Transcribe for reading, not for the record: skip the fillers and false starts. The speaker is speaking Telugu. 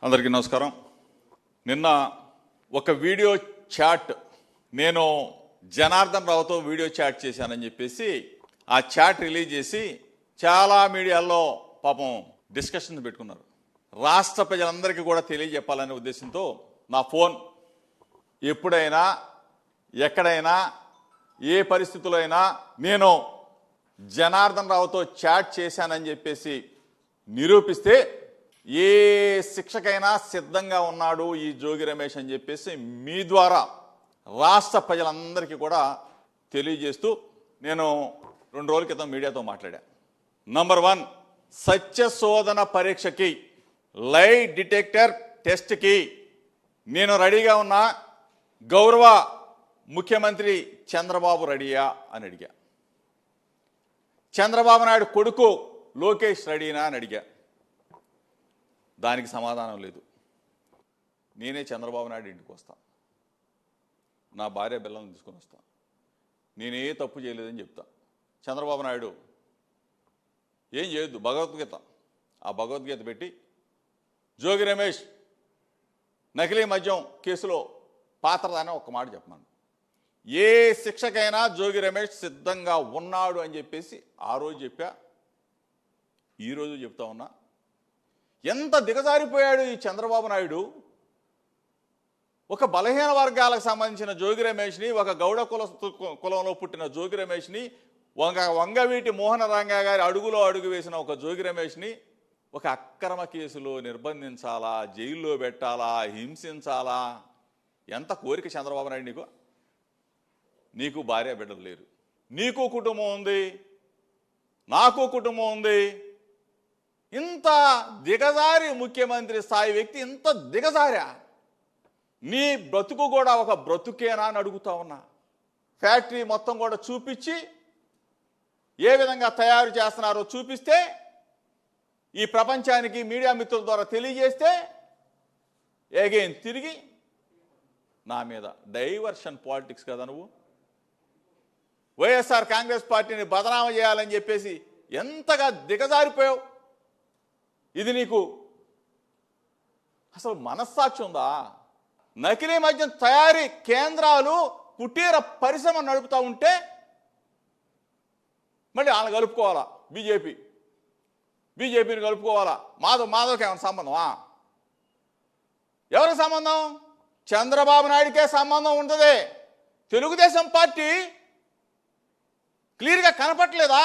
అందరికీ నమస్కారం. నిన్న ఒక వీడియో చాట్ నేను జనార్దన్ రావుతో వీడియో చాట్ చేశానని చెప్పేసి ఆ చాట్ రిలీజ్ చేసి చాలా మీడియాల్లో పాపం డిస్కషన్ పెట్టుకున్నారు. రాష్ట్ర ప్రజలందరికీ కూడా తెలియజెప్పాలనే ఉద్దేశంతో నా ఫోన్ ఎప్పుడైనా ఎక్కడైనా ఏ పరిస్థితుల్లో అయినా నేను జనార్దన్ రావుతో చాట్ చేశానని చెప్పేసి నిరూపిస్తే ఏ శిక్షకైనా సిద్ధంగా ఉన్నాడు ఈ జోగి రమేష్ అని చెప్పేసి మీ ద్వారా రాష్ట్ర ప్రజలందరికీ కూడా తెలియజేస్తూ నేను 2 రోజుల క్రితం మీడియాతో మాట్లాడా. నంబర్ 1, సత్యశోధన పరీక్షకి లై డిటెక్టర్ టెస్ట్కి నేను రెడీగా ఉన్నా. గౌరవ ముఖ్యమంత్రి చంద్రబాబు రెడీయా అని అడిగా. చంద్రబాబు నాయుడు కొడుకు లోకేష్ రెడీనా అని అడిగా. దానికి సమాధానం లేదు. నేనే చంద్రబాబు నాయుడు ఇంటికి వస్తా, నా భార్య బిల్లను తీసుకొని వస్తా, నేనే తప్పు చేయలేదని చెప్తా. చంద్రబాబు నాయుడు ఏం చేయొద్దు, భగవద్గీత, ఆ భగవద్గీత పెట్టి జోగి రమేష్ నకిలీ మద్యం కేసులో పాత్రదాని ఒక మాట చెప్పమను. ఏ శిక్షకైనా జోగి రమేష్ సిద్ధంగా ఉన్నాడు అని చెప్పేసి ఆ రోజు చెప్పా, ఈరోజు చెప్తా ఉన్నా. ఎంత దిగజారిపోయాడు ఈ చంద్రబాబు నాయుడు. ఒక బలహీన వర్గాలకు సంబంధించిన జోగి రమేష్ని, ఒక గౌడ కులంలో పుట్టిన జోగి రమేష్ని, వంగవీటి మోహన రంగా గారి అడుగులో అడుగు వేసిన ఒక జోగి రమేష్ని ఒక అక్రమ కేసులో నిర్బంధించాలా, జైల్లో పెట్టాలా, హింసించాలా? ఎంత కోరిక చంద్రబాబు నాయుడు నీకు? నీకు భార్య బిడ్డలు లేరు, నీకు కుటుంబం ఉంది, నాకు కుటుంబం ఉంది. ఇంత దిగజారి ముఖ్యమంత్రి స్థాయి వ్యక్తి ఇంత దిగజారా? నీ బ్రతుకు కూడా ఒక బ్రతుకేనా అని అడుగుతా ఉన్నా. ఫ్యాక్టరీ మొత్తం కూడా చూపించి ఏ విధంగా తయారు చేస్తున్నారో చూపిస్తే ఈ ప్రపంచానికి మీడియా మిత్రుల ద్వారా తెలియజేస్తే ఎగైన్ తిరిగి నా మీద డైవర్షన్ పాలిటిక్స్ కదా నువ్వు. వైఎస్ఆర్ కాంగ్రెస్ పార్టీని బదనామా చేయాలని చెప్పేసి ఎంతగా దిగజారిపోయావు. ఇది నీకు అసలు మనస్సాక్షి ఉందా? నకిలీ మద్యం తయారీ కేంద్రాలు, కుటీర పరిశ్రమ నడుపుతూ ఉంటే మళ్ళీ వాళ్ళని కలుపుకోవాలా? బీజేపీని కలుపుకోవాలా? మాధవ్కి ఏమైనా సంబంధమా? ఎవరికి సంబంధం? చంద్రబాబు నాయుడికే సంబంధం ఉంటుంది. తెలుగుదేశం పార్టీ క్లియర్గా కనపట్లేదా?